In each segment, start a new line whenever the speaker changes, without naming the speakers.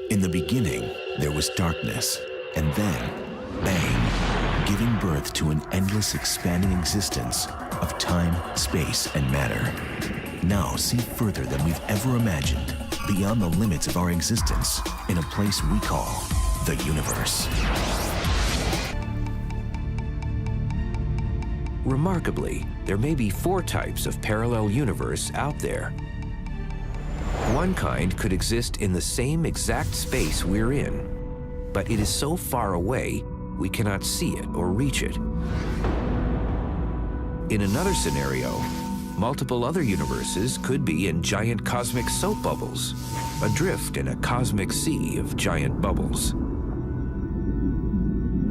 In the beginning, there was darkness, and then, bang, giving birth to an endless expanding existence of time, space, and matter. Now see further than we've ever imagined, beyond the limits of our existence, in a place we call the universe.
Remarkably, there may be 4 types of parallel universe out there. One kind could exist in the same exact space we're in, but it is so far away we cannot see it or reach it. In another scenario, multiple other universes could be in giant cosmic soap bubbles, adrift in a cosmic sea of giant bubbles.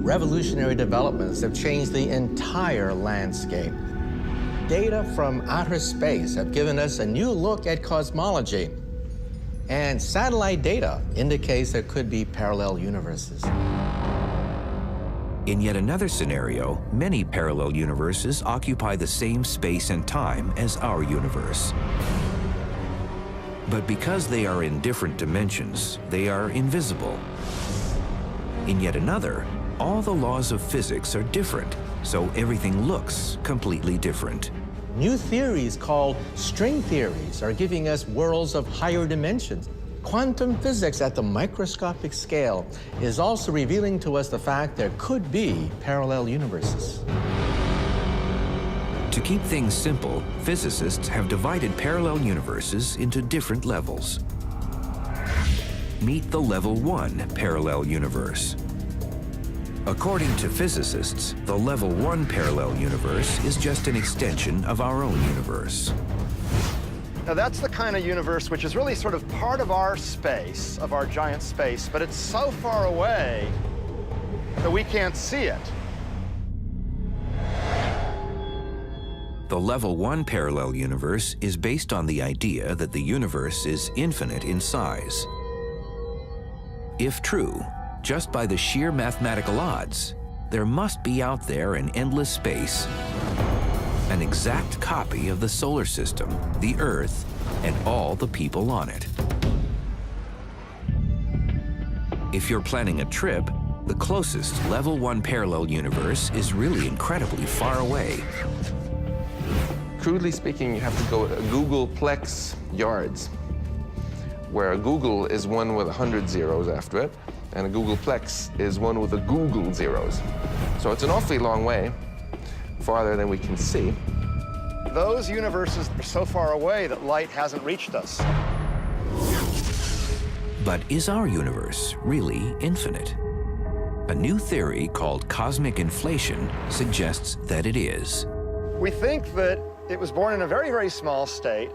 Revolutionary developments have changed the entire landscape. Data from outer space have given us a new look at cosmology, and satellite data indicates there could be parallel universes.
In yet another scenario, many parallel universes occupy the same space and time as our universe. But because they are in different dimensions, they are invisible. In yet another, all the laws of physics are different, so everything looks completely different.
New theories called string theories are giving us worlds of higher dimensions. Quantum physics at the microscopic scale is also revealing to us the fact there could be parallel universes.
To keep things simple, physicists have divided parallel universes into different levels. Meet the level 1 parallel universe. According to physicists, the level 1 parallel universe is just an extension of our own universe.
Now that's the kind of universe which is really sort of part of our space, of our giant space, but it's so far away that we can't see it.
The level 1 parallel universe is based on the idea that the universe is infinite in size. If true, just by the sheer mathematical odds, there must be out there in endless space an exact copy of the solar system, the Earth, and all the people on it. If you're planning a trip, the closest level 1 parallel universe is really incredibly far away.
Crudely speaking, you have to go a Googleplex yards, where a Google is one with 100 zeros after it, and a Googleplex is one with a Google zeros. So it's an awfully long way, farther than we can see.
Those universes are so far away that light hasn't reached us.
But is our universe really infinite? A new theory called cosmic inflation suggests that it is.
We think that it was born in a very, very small state,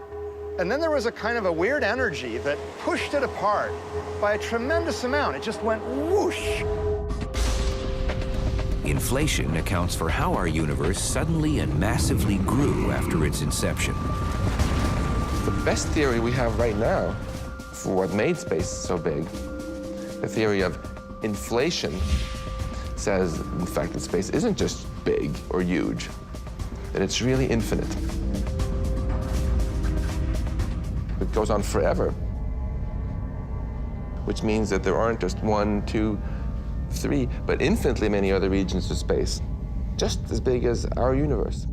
and then there was a kind of a weird energy that pushed it apart by a tremendous amount. It just went whoosh.
Inflation accounts for how our universe suddenly and massively grew after its inception.
The best theory we have right now for what made space so big, the theory of inflation, says, in fact, that space isn't just big or huge, that it's really infinite. It goes on forever, which means that there aren't just 1, 2, 3, but infinitely many other regions of space, just as big as our universe.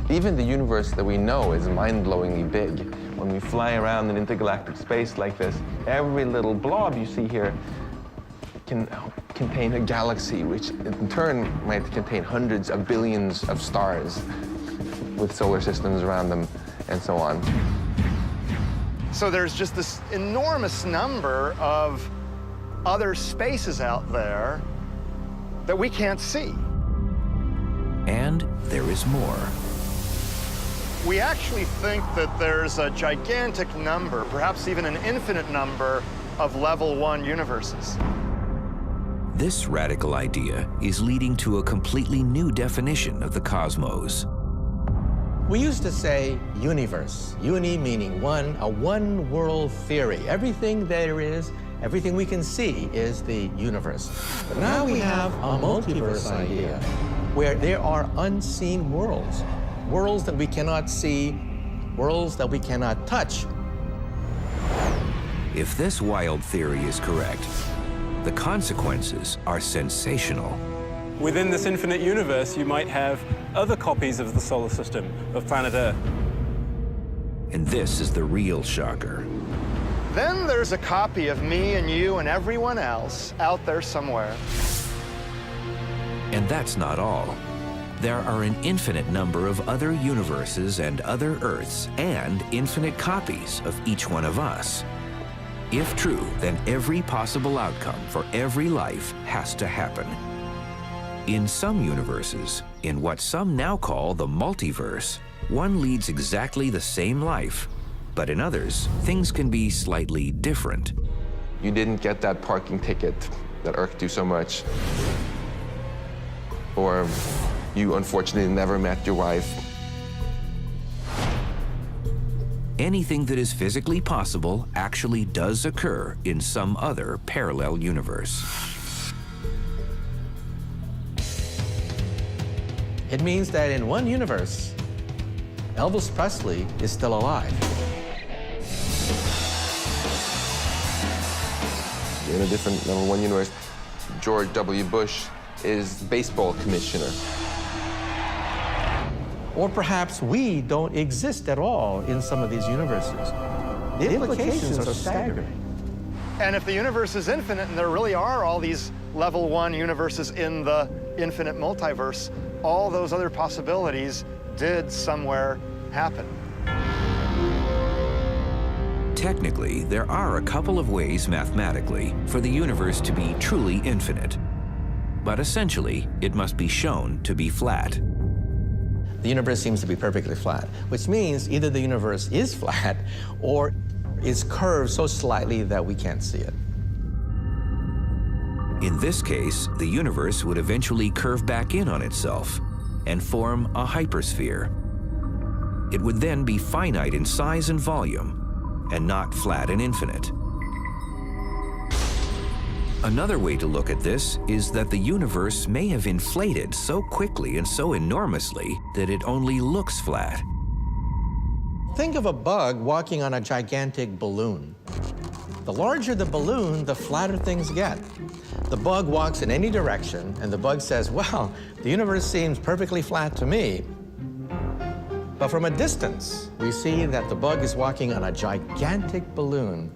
Even the universe that we know is mind-blowingly big. When we fly around in intergalactic space like this, every little blob you see here can contain a galaxy, which in turn might contain hundreds of billions of stars with solar systems around them and so on.
So there's just this enormous number of other spaces out there that we can't see.
And there is more.
We actually think that there's a gigantic number, perhaps even an infinite number, of level 1 universes.
This radical idea is leading to a completely new definition of the cosmos.
We used to say universe, uni meaning one, a one-world theory. Everything there is, everything we can see is the universe. But now we have a multiverse idea, where there are unseen worlds, worlds that we cannot see, worlds that we cannot touch.
If this wild theory is correct, the consequences are sensational.
Within this infinite universe, you might have other copies of the solar system, of planet Earth.
And this is the real shocker.
Then there's a copy of me and you and everyone else out there somewhere.
And that's not all. There are an infinite number of other universes and other Earths, and infinite copies of each one of us. If true, then every possible outcome for every life has to happen. In some universes, in what some now call the multiverse, one leads exactly the same life, but in others, things can be slightly different.
You didn't get that parking ticket that irked you so much. Or you unfortunately never met your wife.
Anything that is physically possible actually does occur in some other parallel universe.
It means that in one universe, Elvis Presley is still alive.
In a different #1 universe, George W. Bush is baseball commissioner.
Or perhaps we don't exist at all in some of these universes. The implications are staggering.
And if the universe is infinite and there really are all these level 1 universes in the infinite multiverse, all those other possibilities did somewhere happen.
Technically, there are a couple of ways mathematically for the universe to be truly infinite. But essentially, it must be shown to be flat.
The universe seems to be perfectly flat, which means either the universe is flat or it's curved so slightly that we can't see it.
In this case, the universe would eventually curve back in on itself and form a hypersphere. It would then be finite in size and volume, and not flat and infinite. Another way to look at this is that the universe may have inflated so quickly and so enormously that it only looks flat.
Think of a bug walking on a gigantic balloon. The larger the balloon, the flatter things get. The bug walks in any direction, and the bug says, well, the universe seems perfectly flat to me. But from a distance, we see that the bug is walking on a gigantic balloon.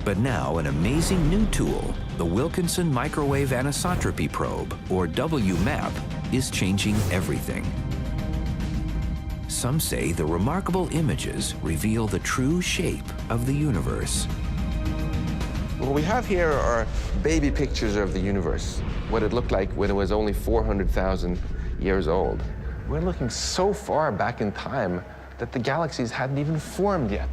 But now an amazing new tool, the Wilkinson Microwave Anisotropy Probe, or WMAP, is changing everything. Some say the remarkable images reveal the true shape of the universe.
What we have here are baby pictures of the universe, what it looked like when it was only 400,000 years old. We're looking so far back in time that the galaxies hadn't even formed yet.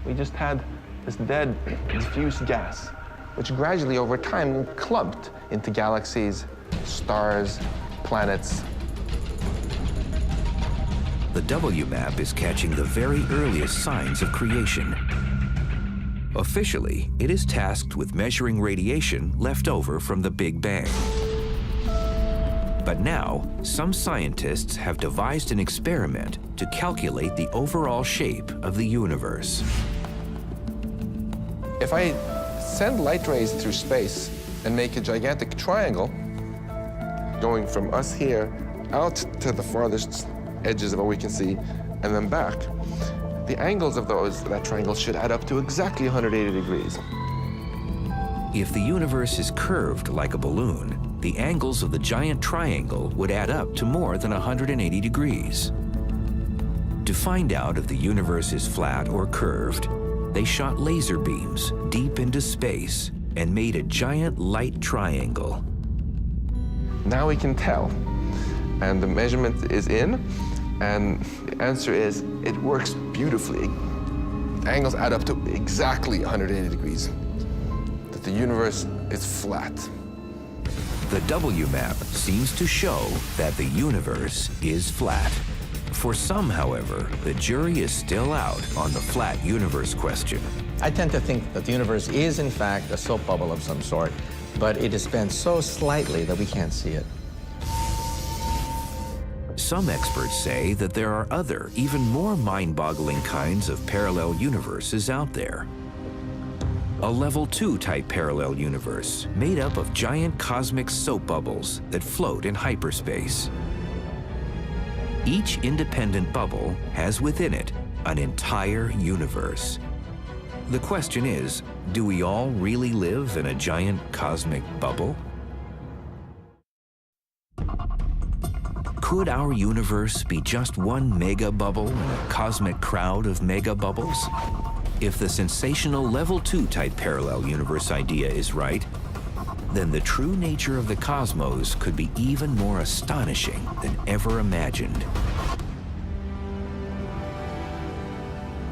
We just had this dead, diffuse gas, which gradually over time clumped into galaxies, stars, planets.
The WMAP is catching the very earliest signs of creation. Officially, it is tasked with measuring radiation left over from the Big Bang. But now, some scientists have devised an experiment to calculate the overall shape of the universe.
If I send light rays through space and make a gigantic triangle, going from us here out to the farthest edges of what we can see, and then back, the angles of that triangle should add up to exactly 180 degrees.
If the universe is curved like a balloon, the angles of the giant triangle would add up to more than 180 degrees. To find out if the universe is flat or curved, they shot laser beams deep into space and made a giant light triangle.
Now we can tell, and the measurement is in, and the answer is it works beautifully. The angles add up to exactly 180 degrees, that the universe is flat.
The WMAP seems to show that the universe is flat. For some, however, the jury is still out on the flat universe question.
I tend to think that the universe is, in fact, a soap bubble of some sort, but it is bent so slightly that we can't see it.
Some experts say that there are other, even more mind-boggling kinds of parallel universes out there. A level 2 type parallel universe made up of giant cosmic soap bubbles that float in hyperspace. Each independent bubble has within it an entire universe. The question is, do we all really live in a giant cosmic bubble? Could our universe be just one mega bubble in a cosmic crowd of mega bubbles? If the sensational level 2 type parallel universe idea is right, then the true nature of the cosmos could be even more astonishing than ever imagined.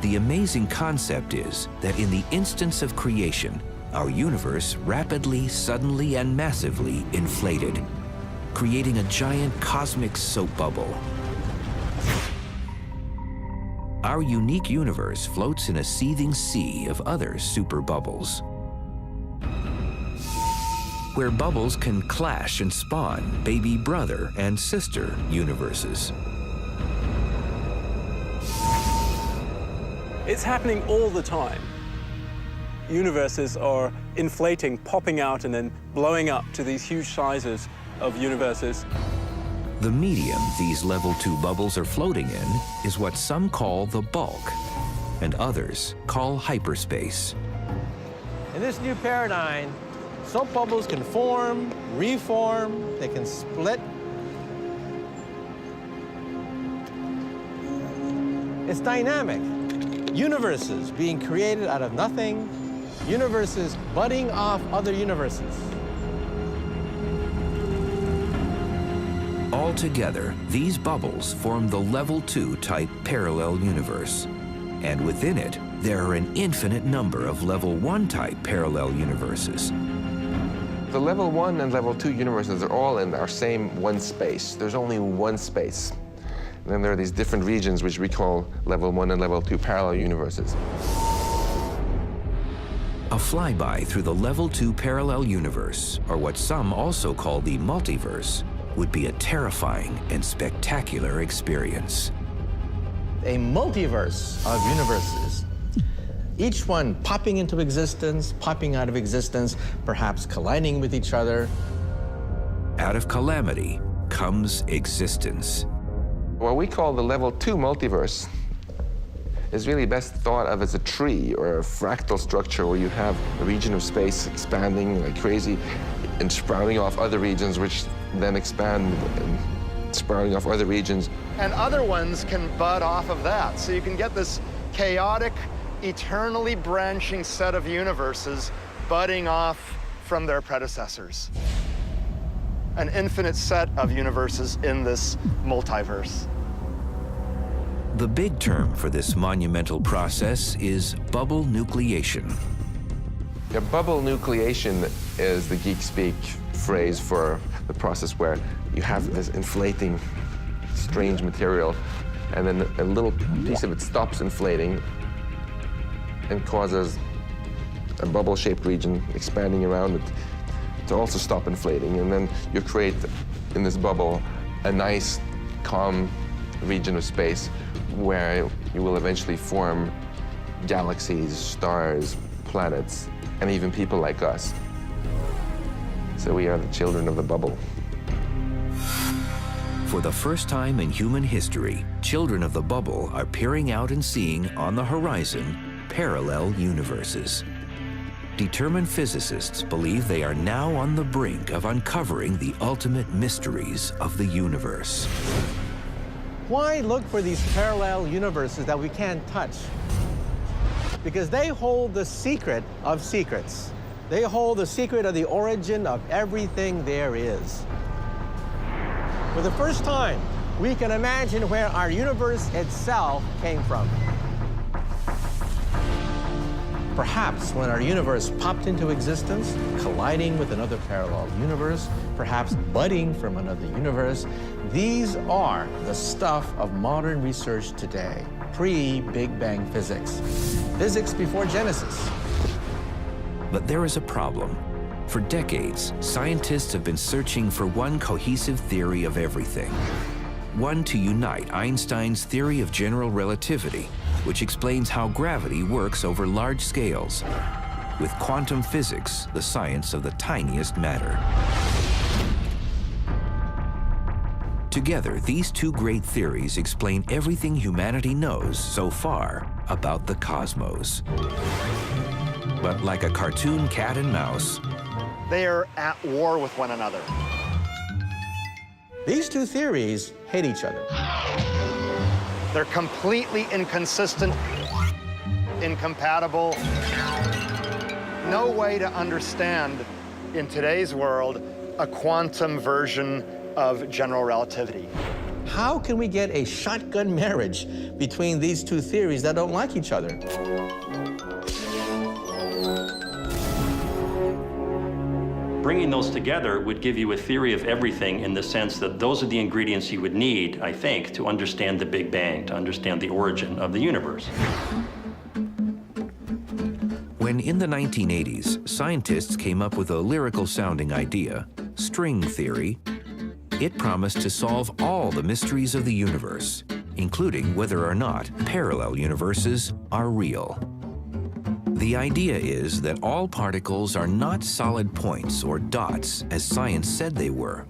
The amazing concept is that in the instance of creation, our universe rapidly, suddenly, and massively inflated, creating a giant cosmic soap bubble. Our unique universe floats in a seething sea of other super bubbles, where bubbles can clash and spawn baby brother and sister universes.
It's happening all the time. Universes are inflating, popping out, and then blowing up to these huge sizes of universes.
The medium these level 2 bubbles are floating in is what some call the bulk, and others call hyperspace.
In this new paradigm, soap bubbles can form, reform, they can split. It's dynamic. Universes being created out of nothing, universes budding off other universes.
Altogether, these bubbles form the level 2 type parallel universe. And within it, there are an infinite number of level 1 type parallel universes.
The level 1 and level 2 universes are all in our same one space. There's only one space. And then there are these different regions which we call level 1 and level 2 parallel universes.
A flyby through the level 2 parallel universe, or what some also call the multiverse, would be a terrifying and spectacular experience.
A multiverse of universes, each one popping into existence, popping out of existence, perhaps colliding with each other.
Out of calamity comes existence.
What we call the level 2 multiverse is really best thought of as a tree or a fractal structure where you have a region of space expanding like crazy and sprouting off other regions which then expand and sprouting off other regions.
And other ones can bud off of that. So you can get this chaotic, eternally branching set of universes budding off from their predecessors. An infinite set of universes in this multiverse.
The big term for this monumental process is bubble nucleation.
Yeah, bubble nucleation is the geek speak phrase for the process where you have this inflating, strange material, and then a little piece of it stops inflating and causes a bubble-shaped region expanding around it to also stop inflating. And then you create, in this bubble, a nice, calm region of space where you will eventually form galaxies, stars, planets, and even people like us. So we are the children of the bubble.
For the first time in human history, children of the bubble are peering out and seeing on the horizon parallel universes. Determined physicists believe they are now on the brink of uncovering the ultimate mysteries of the universe.
Why look for these parallel universes that we can't touch? Because they hold the secret of secrets. They hold the secret of the origin of everything there is. For the first time, we can imagine where our universe itself came from. Perhaps when our universe popped into existence, colliding with another parallel universe, perhaps budding from another universe, these are the stuff of modern research today, pre-Big Bang physics. Physics before Genesis.
But there is a problem. For decades, scientists have been searching for one cohesive theory of everything. one to unite Einstein's theory of general relativity, which explains how gravity works over large scales, with quantum physics, the science of the tiniest matter. Together, these two great theories explain everything humanity knows so far about the cosmos. But like a cartoon cat and mouse,
they are at war with one another.
These two theories hate each other.
They're completely inconsistent, incompatible. No way to understand, in today's world, a quantum version of general relativity.
How can we get a shotgun marriage between these two theories that don't like each other?
Bringing those together would give you a theory of everything in the sense that those are the ingredients you would need, I think, to understand the Big Bang, to understand the origin of the universe.
When in the 1980s, scientists came up with a lyrical-sounding idea, string theory, it promised to solve all the mysteries of the universe, including whether or not parallel universes are real. The idea is that all particles are not solid points or dots as science said they were.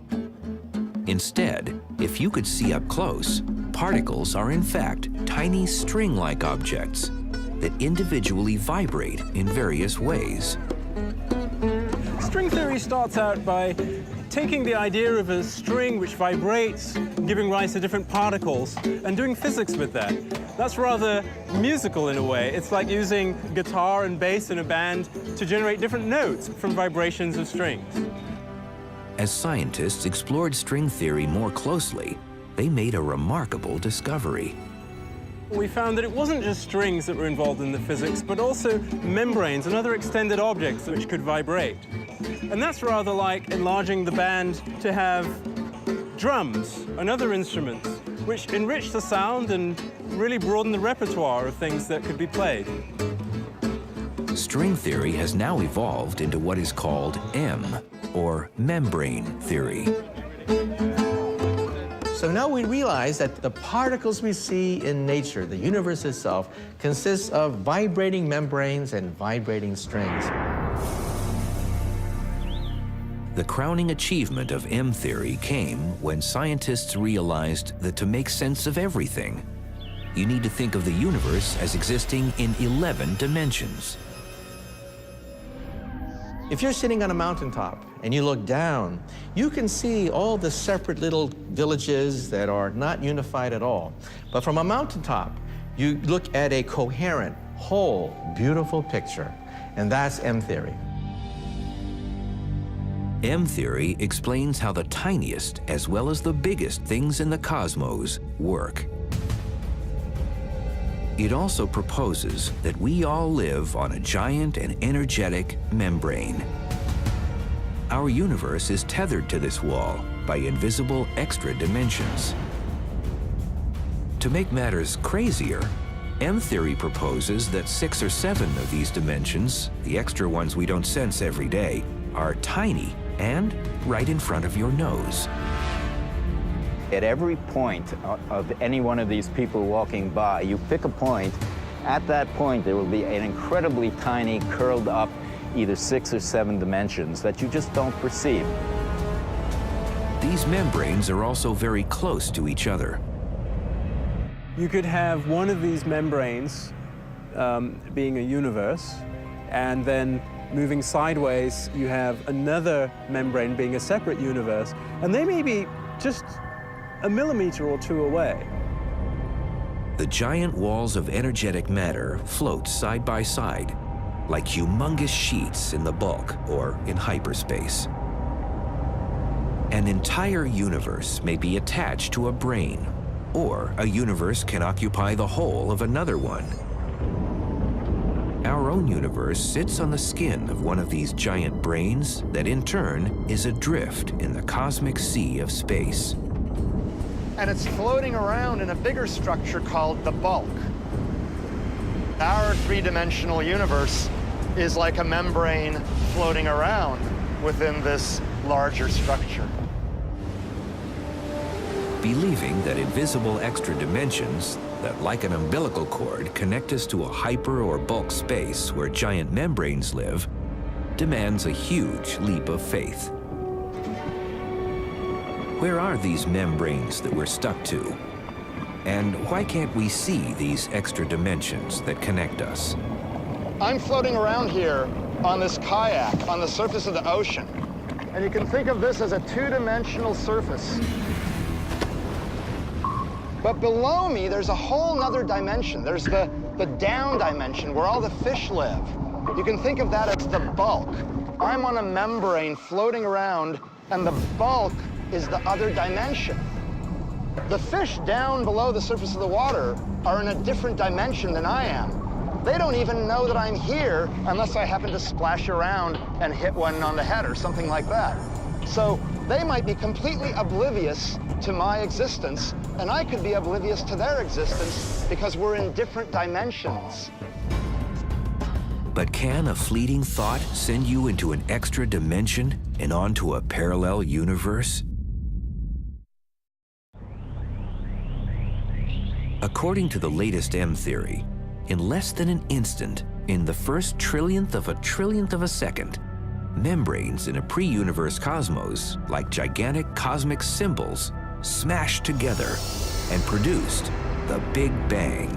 Instead, if you could see up close, particles are in fact tiny string-like objects that individually vibrate in various ways.
String theory starts out by taking the idea of a string which vibrates, giving rise to different particles, and doing physics with that. That's rather musical in a way. It's like using guitar and bass in a band to generate different notes from vibrations of strings.
As scientists explored string theory more closely, they made a remarkable discovery.
We found that it wasn't just strings that were involved in the physics, but also membranes and other extended objects which could vibrate. And that's rather like enlarging the band to have drums and other instruments, which enrich the sound and really broaden the repertoire of things that could be played.
String theory has now evolved into what is called M, or membrane theory.
So now we realize that the particles we see in nature, the universe itself, consists of vibrating membranes and vibrating strings.
The crowning achievement of M theory came when scientists realized that to make sense of everything, you need to think of the universe as existing in 11 dimensions.
If you're sitting on a mountaintop and you look down, you can see all the separate little villages that are not unified at all. But from a mountaintop, you look at a coherent, whole, beautiful picture, and that's M theory.
M theory explains how the tiniest as well as the biggest things in the cosmos work. It also proposes that we all live on a giant and energetic membrane. Our universe is tethered to this wall by invisible extra dimensions. To make matters crazier, M theory proposes that 6 or 7 of these dimensions, the extra ones we don't sense every day, are tiny and right in front of your nose.
At every point of any one of these people walking by, you pick a point. At that point, there will be an incredibly tiny, curled up, either 6 or 7 dimensions that you just don't perceive.
These membranes are also very close to each other.
You could have one of these membranes being a universe, and then moving sideways, you have another membrane being a separate universe, and they may be just a millimeter or 2 away.
The giant walls of energetic matter float side by side, like humongous sheets in the bulk or in hyperspace. An entire universe may be attached to a brain, or a universe can occupy the whole of another one. Our own universe sits on the skin of one of these giant brains that in turn is adrift in the cosmic sea of space.
And it's floating around in a bigger structure called the bulk. Our 3-dimensional universe is like a membrane floating around within this larger structure.
believing that invisible extra dimensions that, like an umbilical cord, connect us to a hyper or bulk space where giant membranes live, demands a huge leap of faith. Where are these membranes that we're stuck to? And why can't we see these extra dimensions that connect us?
I'm floating around here on this kayak on the surface of the ocean. And you can think of this as a two-dimensional surface. But below me, there's a whole nother dimension. There's the down dimension where all the fish live. You can think of that as the bulk. I'm on a membrane floating around, and the bulk is the other dimension. The fish down below the surface of the water are in a different dimension than I am. They don't even know that I'm here unless I happen to splash around and hit one on the head or something like that. So they might be completely oblivious to my existence, and I could be oblivious to their existence because we're in different dimensions.
But can a fleeting thought send you into an extra dimension and onto a parallel universe? According to the latest M theory, in less than an instant, in the first trillionth of a second, membranes in a pre-universe cosmos, like gigantic cosmic symbols, smashed together and produced the Big Bang.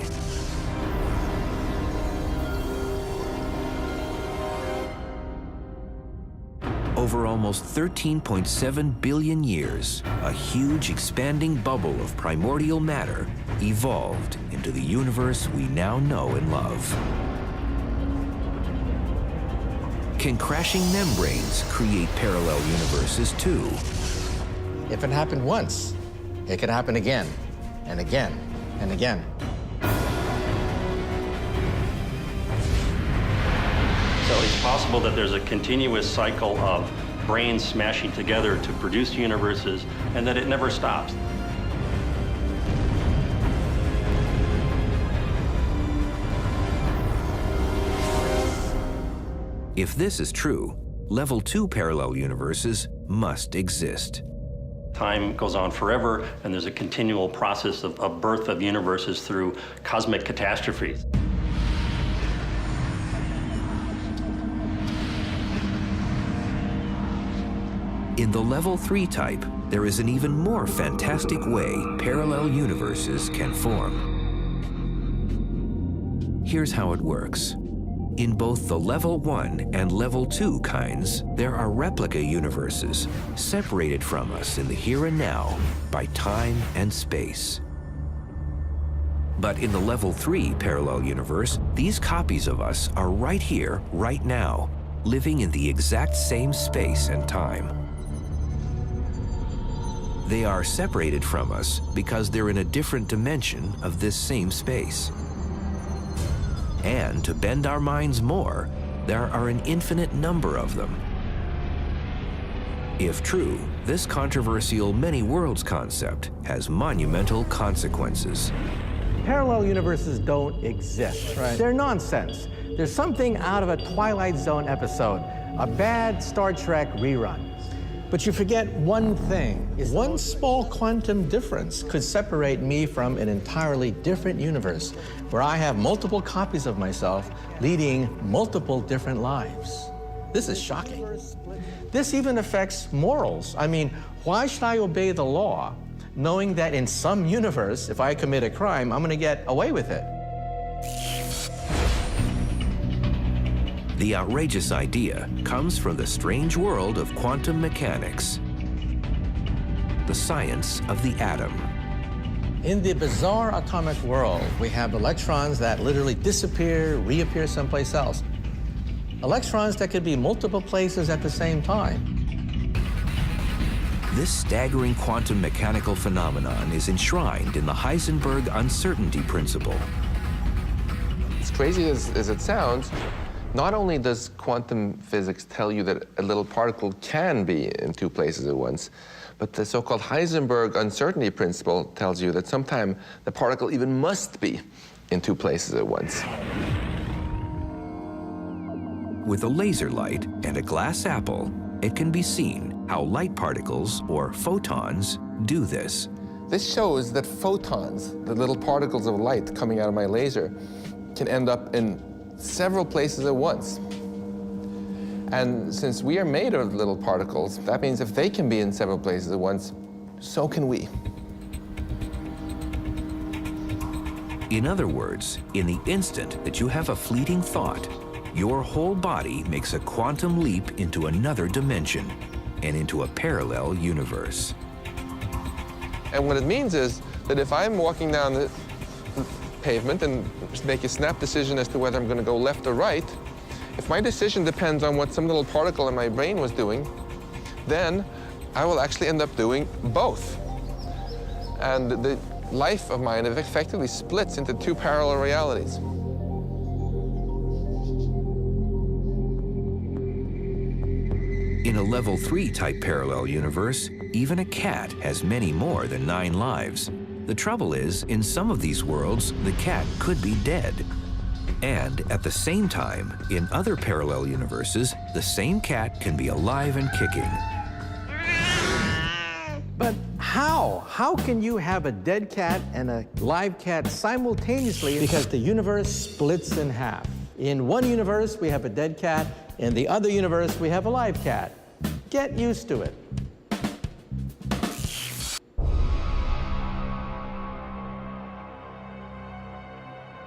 Over almost 13.7 billion years, a huge expanding bubble of primordial matter evolved into the universe we now know and love. Can crashing membranes create parallel universes too?
If it happened once, it could happen again, and again, and again.
So it's possible that there's a continuous cycle of brains smashing together to produce universes, and that it never stops.
If this is true, level 2 parallel universes must exist.
Time goes on forever, and there's a continual process of birth of universes through cosmic catastrophes.
In the level 3 type, there is an even more fantastic way parallel universes can form. Here's how it works. In both the level 1 and level 2 kinds, there are replica universes separated from us in the here and now by time and space. But in the level 3 parallel universe, these copies of us are right here, right now, living in the exact same space and time. They are separated from us because they're in a different dimension of this same space. And to bend our minds more, there are an infinite number of them. If true, this controversial many worlds concept has monumental consequences.
Parallel universes don't exist. Right. They're nonsense. There's something out of a Twilight Zone episode, a bad Star Trek rerun. But you forget one thing. One small quantum difference could separate me from an entirely different universe where I have multiple copies of myself leading multiple different lives. This is shocking. This even affects morals. I mean, why should I obey the law knowing that in some universe, if I commit a crime, I'm going to get away with it?
The outrageous idea comes from the strange world of quantum mechanics, the science of the atom.
In the bizarre atomic world, we have electrons that literally disappear, reappear someplace else. Electrons that could be multiple places at the same time.
This staggering quantum mechanical phenomenon is enshrined in the Heisenberg uncertainty principle.
As crazy as it sounds, not only does quantum physics tell you that a little particle can be in two places at once, but the so-called Heisenberg uncertainty principle tells you that sometimes the particle even must be in two places at once.
With a laser light and a glass apple, it can be seen how light particles, or photons, do this.
This shows that photons, the little particles of light coming out of my laser, can end up in several places at once. And since we are made of little particles, that means if they can be in several places at once, so can we.
In other words, in the instant that you have a fleeting thought, your whole body makes a quantum leap into another dimension and into a parallel universe.
And what it means is that if I'm walking down the pavement and make a snap decision as to whether I'm going to go left or right, if my decision depends on what some little particle in my brain was doing, then I will actually end up doing both. And the life of mine effectively splits into two parallel realities.
In a level 3 type parallel universe, even a cat has many more than 9 lives. The trouble is, in some of these worlds, the cat could be dead. And at the same time, in other parallel universes, the same cat can be alive and kicking.
But how? How can you have a dead cat and a live cat simultaneously? Because the universe splits in half. In one universe, we have a dead cat. In the other universe, we have a live cat. Get used to it.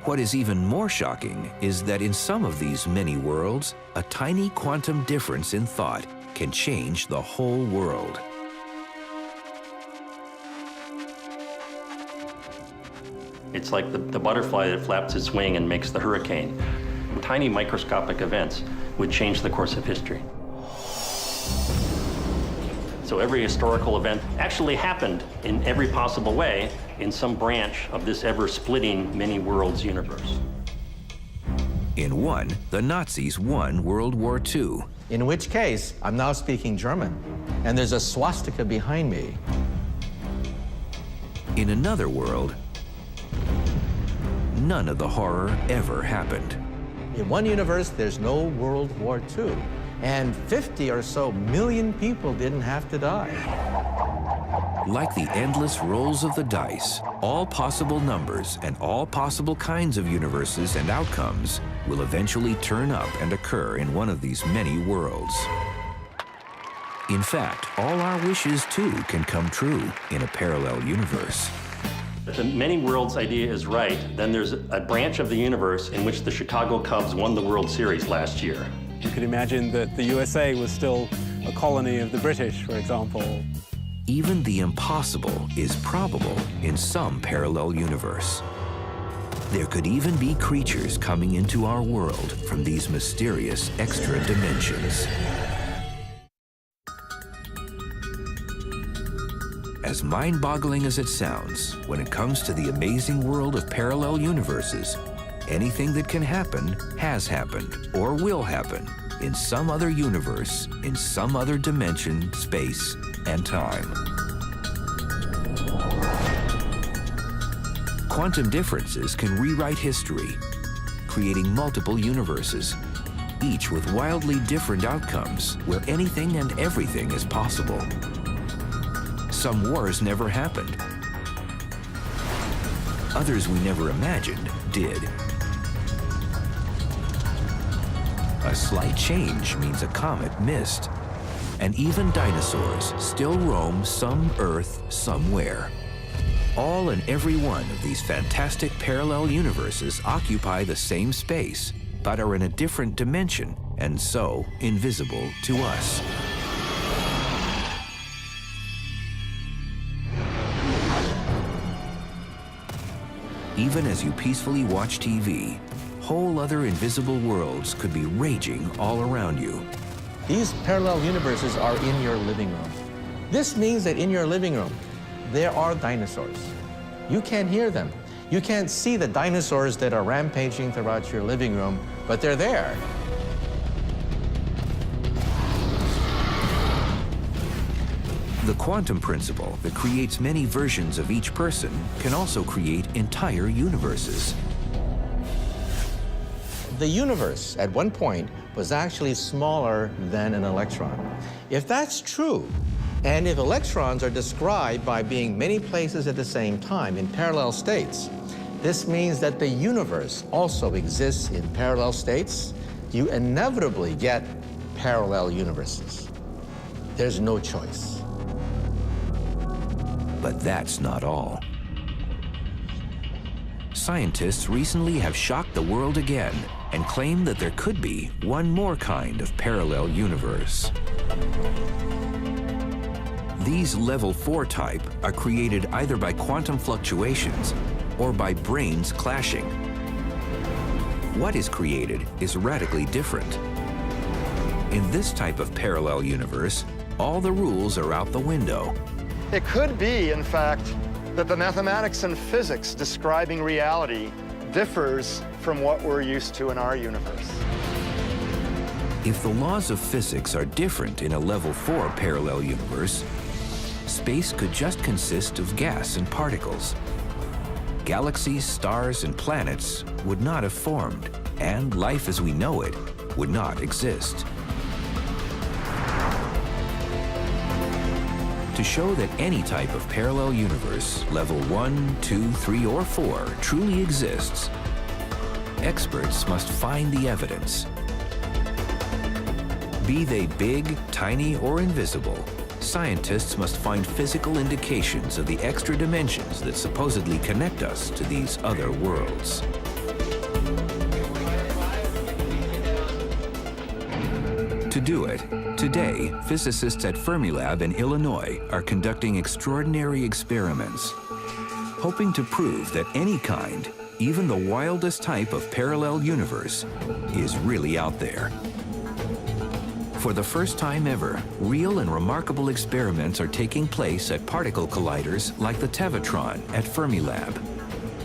What is even more shocking is that in some of these many worlds, a tiny quantum difference in thought can change the whole world.
It's like the butterfly that flaps its wing and makes the hurricane. Tiny microscopic events would change the course of history. So every historical event actually happened in every possible way in some branch of this ever-splitting many worlds universe.
In one, the Nazis won World War II.
In which case, I'm now speaking German, and there's a swastika behind me.
In another world, none of the horror ever happened.
In one universe, there's no World War II, and 50 or so million people didn't have to die.
Like the endless rolls of the dice, all possible numbers and all possible kinds of universes and outcomes will eventually turn up and occur in one of these many worlds. In fact, all our wishes too can come true in a parallel universe.
If the many worlds idea is right, then there's a branch of the universe in which the Chicago Cubs won the World Series last year.
You could imagine that the USA was still a colony of the British, for example.
Even the impossible is probable in some parallel universe. There could even be creatures coming into our world from these mysterious extra dimensions. As mind-boggling as it sounds, when it comes to the amazing world of parallel universes, anything that can happen has happened or will happen in some other universe, in some other dimension, space, and time. Quantum differences can rewrite history, creating multiple universes, each with wildly different outcomes where anything and everything is possible. Some wars never happened. Others we never imagined did. A slight change means a comet missed. And even dinosaurs still roam some Earth somewhere. All and every one of these fantastic parallel universes occupy the same space, but are in a different dimension, and so invisible to us. Even as you peacefully watch TV, whole other invisible worlds could be raging all around you.
These parallel universes are in your living room. This means that in your living room, there are dinosaurs. You can't hear them. You can't see the dinosaurs that are rampaging throughout your living room, but they're there.
The quantum principle that creates many versions of each person can also create entire universes.
The universe, at one point, was actually smaller than an electron. If that's true, And if electrons are described by being many places at the same time in parallel states, this means that the universe also exists in parallel states. You inevitably get parallel universes. There's no choice.
But that's not all. Scientists recently have shocked the world again and claim that there could be one more kind of parallel universe. These level 4 type are created either by quantum fluctuations or by branes clashing. What is created is radically different. In this type of parallel universe, all the rules are out the window.
It could be, in fact, that the mathematics and physics describing reality differs from what we're used to in our universe.
If the laws of physics are different in a level 4 parallel universe, space could just consist of gas and particles. Galaxies, stars, and planets would not have formed, and life as we know it would not exist. To show that any type of parallel universe, level 1, 2, 3, or 4, truly exists, experts must find the evidence. Be they big, tiny, or invisible, scientists must find physical indications of the extra dimensions that supposedly connect us to these other worlds. To do it, today, physicists at Fermilab in Illinois are conducting extraordinary experiments, hoping to prove that any kind, even the wildest type of parallel universe, is really out there. For the first time ever, real and remarkable experiments are taking place at particle colliders like the Tevatron at Fermilab.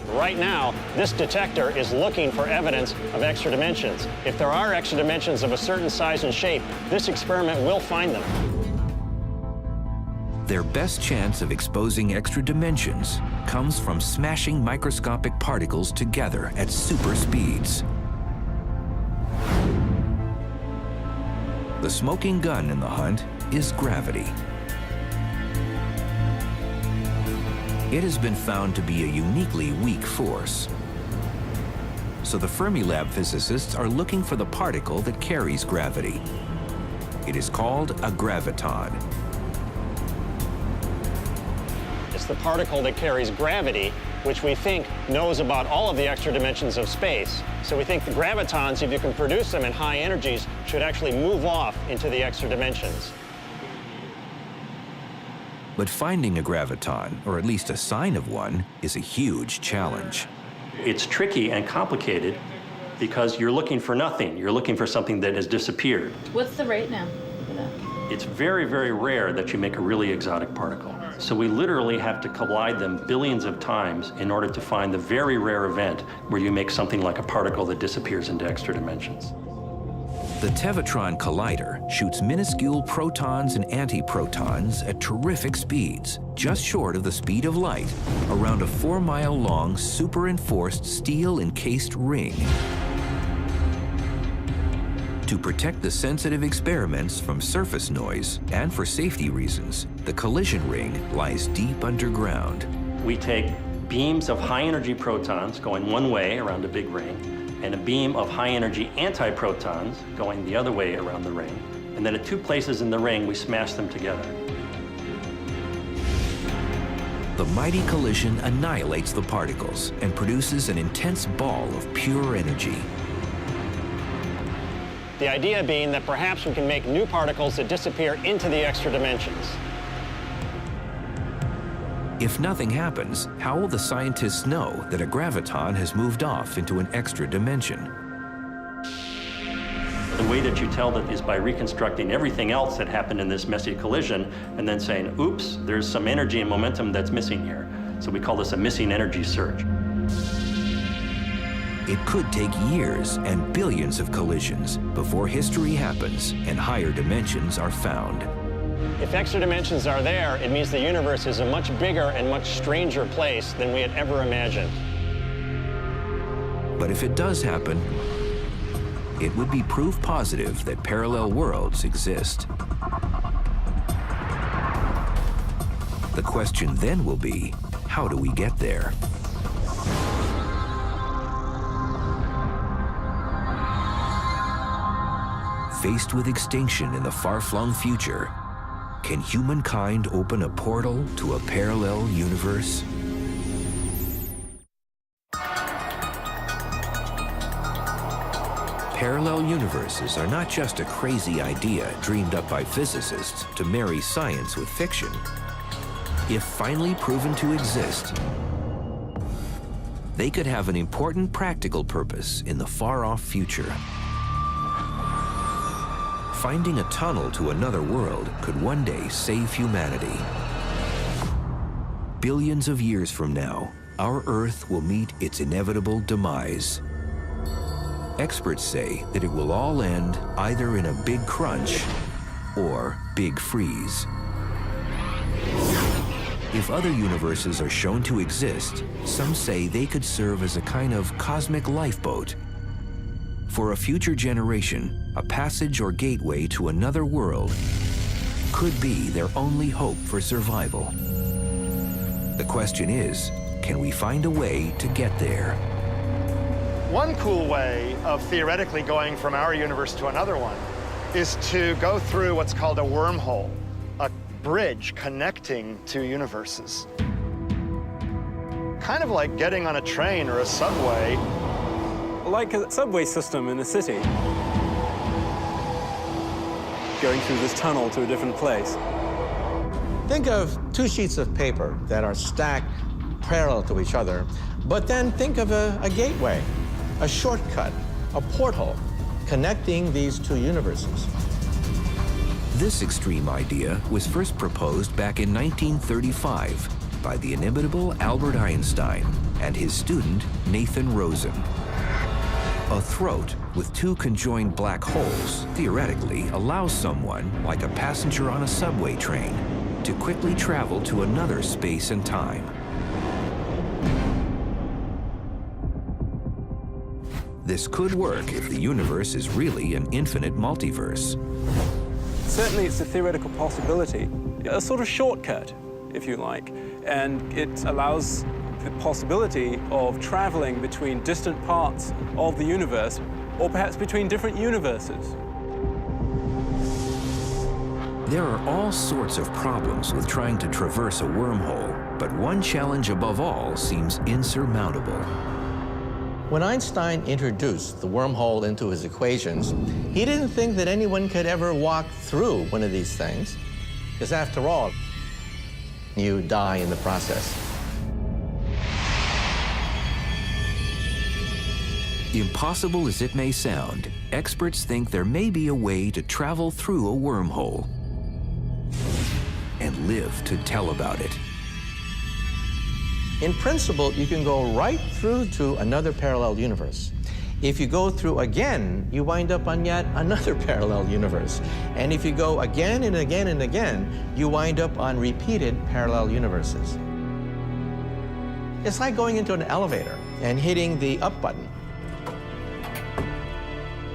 Right now, this detector is looking for evidence of extra dimensions. If there are extra dimensions of a certain size and shape, this experiment will find them.
Their best chance of exposing extra dimensions comes from smashing microscopic particles together at super speeds. The smoking gun in the hunt is gravity. It has been found to be a uniquely weak force. So the Fermilab physicists are looking for the particle that carries gravity. It is called a graviton.
It's the particle that carries gravity, which we think knows about all of the extra dimensions of space. So we think the gravitons, if you can produce them in high energies, should actually move off into the extra dimensions.
But finding a graviton, or at least a sign of one, is a huge challenge.
It's tricky and complicated because you're looking for nothing. You're looking for something that has disappeared.
What's the rate now for that?
It's very, very rare that you make a really exotic particle. So we literally have to collide them billions of times in order to find the very rare event where you make something like a particle that disappears into extra dimensions.
The Tevatron Collider shoots minuscule protons and antiprotons at terrific speeds, just short of the speed of light, around a 4-mile-long super-enforced steel-encased ring. To protect the sensitive experiments from surface noise and for safety reasons, the collision ring lies deep underground.
We take beams of high-energy protons going one way around a big ring, and a beam of high-energy antiprotons going the other way around the ring. And then at 2 places in the ring, we smash them together.
The mighty collision annihilates the particles and produces an intense ball of pure energy.
The idea being that perhaps we can make new particles that disappear into the extra dimensions.
If nothing happens, how will the scientists know that a graviton has moved off into an extra dimension?
The way that you tell that is by reconstructing everything else that happened in this messy collision and then saying, oops, there's some energy and momentum that's missing here. So we call this a missing energy surge.
It could take years and billions of collisions before history happens and higher dimensions are found.
If extra dimensions are there, it means the universe is a much bigger and much stranger place than we had ever imagined.
But if it does happen, it would be proof positive that parallel worlds exist. The question then will be, how do we get there? Faced with extinction in the far-flung future, can humankind open a portal to a parallel universe? Parallel universes are not just a crazy idea dreamed up by physicists to marry science with fiction. If finally proven to exist, they could have an important practical purpose in the far-off future. Finding a tunnel to another world could one day save humanity. Billions of years from now, our Earth will meet its inevitable demise. Experts say that it will all end either in a big crunch or big freeze. If other universes are shown to exist, some say they could serve as a kind of cosmic lifeboat. For a future generation, a passage or gateway to another world could be their only hope for survival. The question is, can we find a way to get there?
One cool way of theoretically going from our universe to another one is to go through what's called a wormhole, a bridge connecting two universes. Kind of like getting on a train or a subway.
Like a subway system in a city, going through this tunnel to a different place.
Think of two sheets of paper that are stacked parallel to each other, but then think of a gateway, a shortcut, a portal connecting these two universes.
This extreme idea was first proposed back in 1935 by the inimitable Albert Einstein and his student Nathan Rosen. A throat with two conjoined black holes theoretically allows someone, like a passenger on a subway train, to quickly travel to another space and time. This could work if the universe is really an infinite multiverse.
Certainly it's a theoretical possibility, a sort of shortcut, if you like, and it allows the possibility of traveling between distant parts of the universe, or perhaps between different universes.
There are all sorts of problems with trying to traverse a wormhole, but one challenge above all seems insurmountable.
When Einstein introduced the wormhole into his equations, he didn't think that anyone could ever walk through one of these things, because after all, you die in the process.
Impossible as it may sound, experts think there may be a way to travel through a wormhole and live to tell about it.
In principle, you can go right through to another parallel universe. If you go through again, you wind up on yet another parallel universe. And if you go again and again and again, you wind up on repeated parallel universes. It's like going into an elevator and hitting the up button.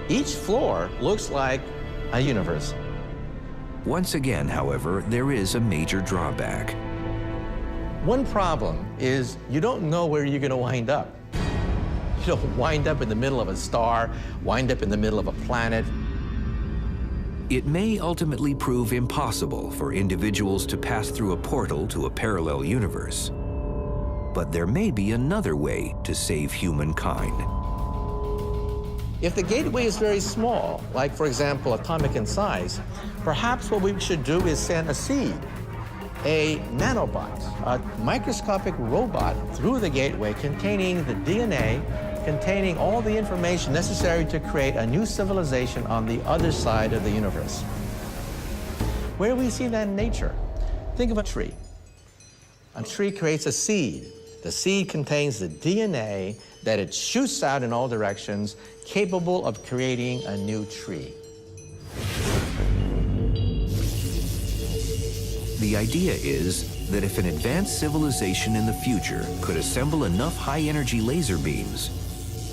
Each floor looks like a universe.
Once again, however, there is a major drawback.
One problem is you don't know where you're going to wind up. You don't wind up in the middle of a star, wind up in the middle of a planet.
It may ultimately prove impossible for individuals to pass through a portal to a parallel universe. But there may be another way to save humankind.
If the gateway is very small, like, for example, atomic in size, perhaps what we should do is send a seed, a nanobot, a microscopic robot through the gateway containing the DNA, containing all the information necessary to create a new civilization on the other side of the universe. Where do we see that in nature? Think of a tree. A tree creates a seed. The seed contains the DNA that it shoots out in all directions, capable of creating a new tree.
The idea is that if an advanced civilization in the future could assemble enough high-energy laser beams,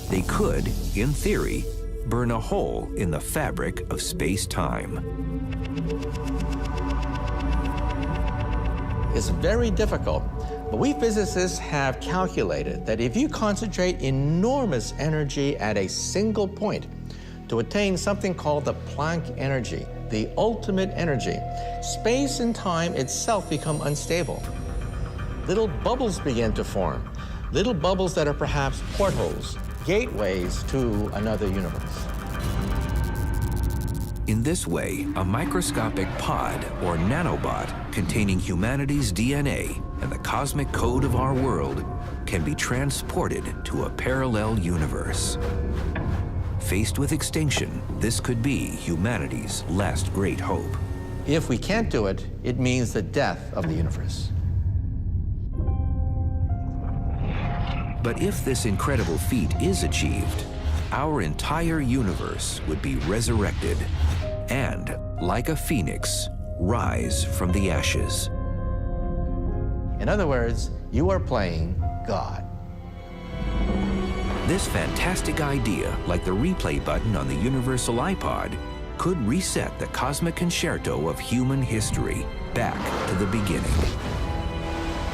they could, in theory, burn a hole in the fabric of space-time.
is very difficult, but we physicists have calculated that if you concentrate enormous energy at a single point to attain something called the Planck energy, the ultimate energy, space and time itself become unstable. Little bubbles begin to form, little bubbles that are perhaps portholes, gateways to another universe.
In this way, a microscopic pod or nanobot containing humanity's DNA and the cosmic code of our world can be transported to a parallel universe. Faced with extinction, this could be humanity's last great hope.
If we can't do it, it means the death of the universe.
But if this incredible feat is achieved, our entire universe would be resurrected and, like a phoenix, rise from the ashes.
In other words, you are playing God.
This fantastic idea, like the replay button on the universal iPod, could reset the cosmic concerto of human history back to the beginning.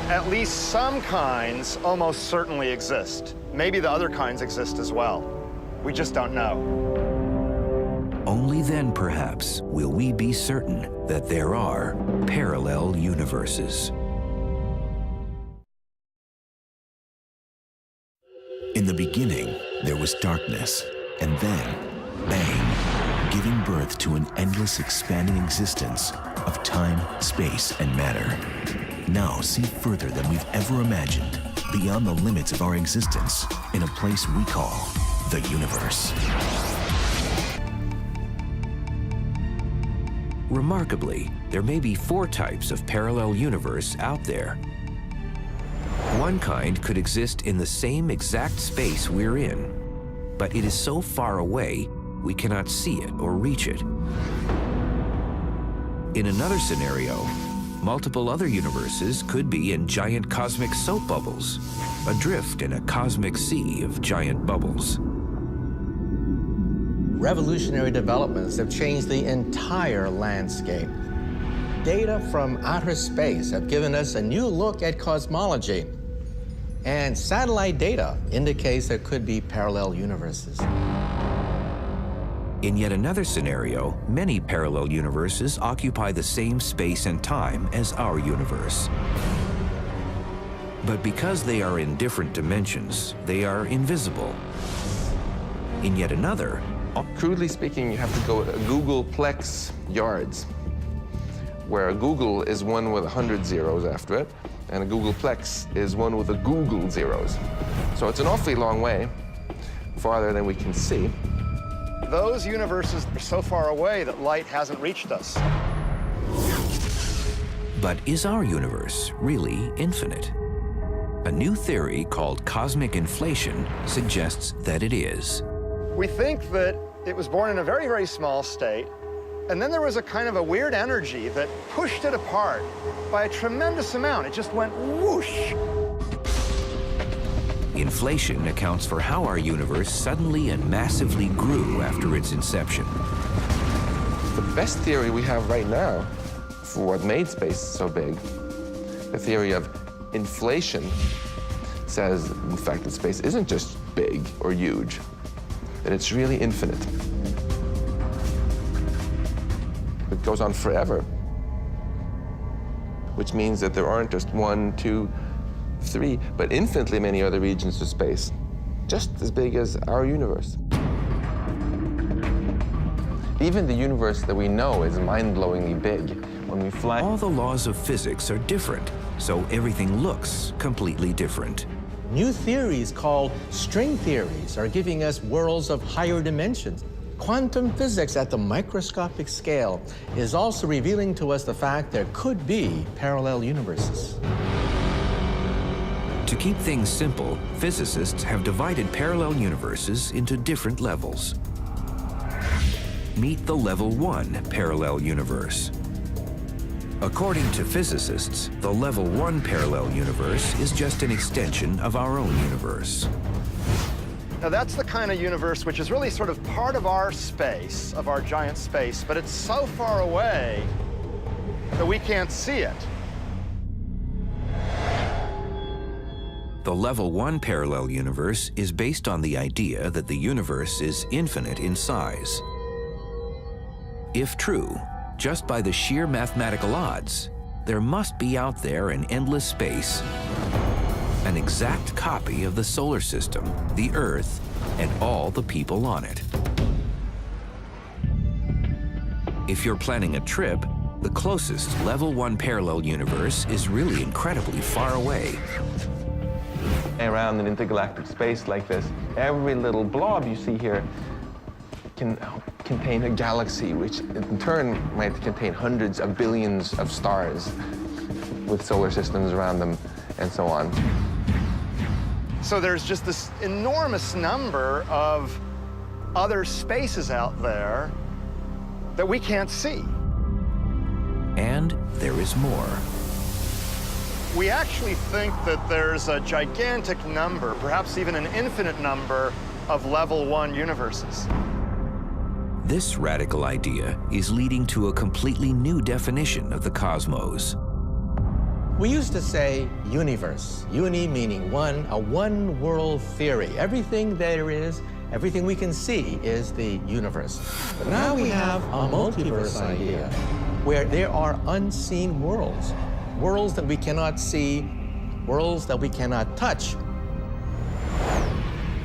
At least some kinds almost certainly exist. Maybe the other kinds exist as well. We just don't know.
Only then, perhaps, will we be certain that there are parallel universes.
In the beginning, there was darkness, and then, bang, giving birth to an endless expanding existence of time, space, and matter. Now see further than we've ever imagined, beyond the limits of our existence, in a place we call the universe.
Remarkably, there may be 4 types of parallel universe out there. One kind could exist in the same exact space we're in, but it is so far away we cannot see it or reach it. In another scenario, multiple other universes could be in giant cosmic soap bubbles, adrift in a cosmic sea of giant bubbles.
Revolutionary developments have changed the entire landscape. Data from outer space have given us a new look at cosmology. And satellite data indicates there could be parallel universes.
In yet another scenario, many parallel universes occupy the same space and time as our universe. But because they are in different dimensions, they are invisible. In yet another,
crudely speaking, you have to go a Googleplex yards, where a Google is one with 100 zeros after it, and a Googleplex is one with a Google zeros. So it's an awfully long way, farther than we can see.
Those universes are so far away that light hasn't reached us.
But is our universe really infinite? A new theory called cosmic inflation suggests that it is.
We think that it was born in a very, very small state, and then there was a kind of a weird energy that pushed it apart by a tremendous amount. It just went whoosh.
Inflation accounts for how our universe suddenly and massively grew after its inception.
The best theory we have right now for what made space so big, the theory of inflation, says, in fact, that space isn't just big or huge, that it's really infinite. It goes on forever, which means that there aren't just 1, 2, 3, but infinitely many other regions of space, just as big as our universe. Even the universe that we know is mind-blowingly big. When we fly,
all the laws of physics are different, so everything looks completely different.
New theories called string theories are giving us worlds of higher dimensions. Quantum physics at the microscopic scale is also revealing to us the fact there could be parallel universes.
To keep things simple, physicists have divided parallel universes into different levels. Meet the level 1 parallel universe. According to physicists, the level 1 parallel universe is just an extension of our own universe.
Now that's the kind of universe which is really sort of part of our space, of our giant space, but it's so far away that we can't see it.
The level 1 parallel universe is based on the idea that the universe is infinite in size. If true, just by the sheer mathematical odds, there must be out there in endless space an exact copy of the solar system, the Earth, and all the people on it. If you're planning a trip, the closest level 1 parallel universe is really incredibly far away.
Around an intergalactic space like this, every little blob you see here can contain a galaxy, which in turn might contain hundreds of billions of stars with solar systems around them and so on.
So there's just this enormous number of other spaces out there that we can't see.
And there is more.
We actually think that there's a gigantic number, perhaps even an infinite number, of level 1 universes.
This radical idea is leading to a completely new definition of the cosmos.
We used to say universe, uni meaning one, a one-world theory. Everything there is, everything we can see is the universe. But now we have a multiverse idea, where there are unseen worlds, worlds that we cannot see, worlds that we cannot touch.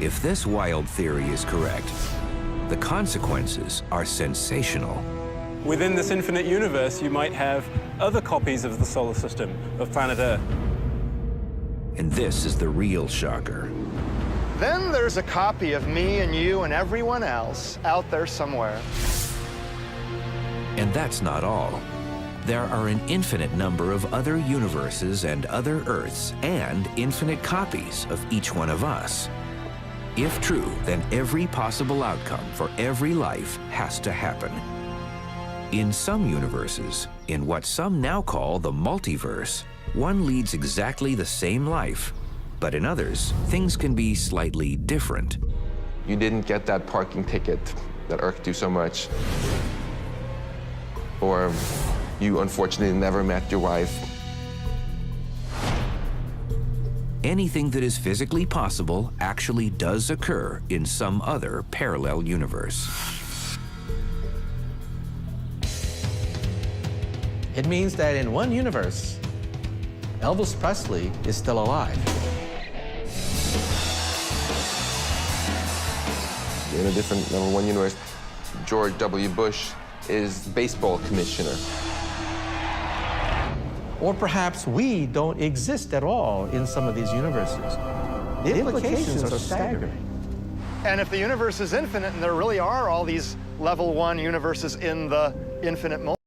If this wild theory is correct, the consequences are sensational.
Within this infinite universe, you might have other copies of the solar system, of planet Earth.
And this is the real shocker.
Then there's a copy of me and you and everyone else out there somewhere.
And that's not all. There are an infinite number of other universes and other Earths, and infinite copies of each one of us. If true, then every possible outcome for every life has to happen. In some universes, in what some now call the multiverse, one leads exactly the same life. But in others, things can be slightly different.
You didn't get that parking ticket that irked you so much. Or you unfortunately never met your wife.
Anything that is physically possible actually does occur in some other parallel universe.
It means that in one universe, Elvis Presley is still alive.
In a different level 1 universe, George W. Bush is baseball commissioner.
Or perhaps we don't exist at all in some of these universes. The implications are staggering.
And if the universe is infinite and there really are all these level 1 universes in the infinite multiverse,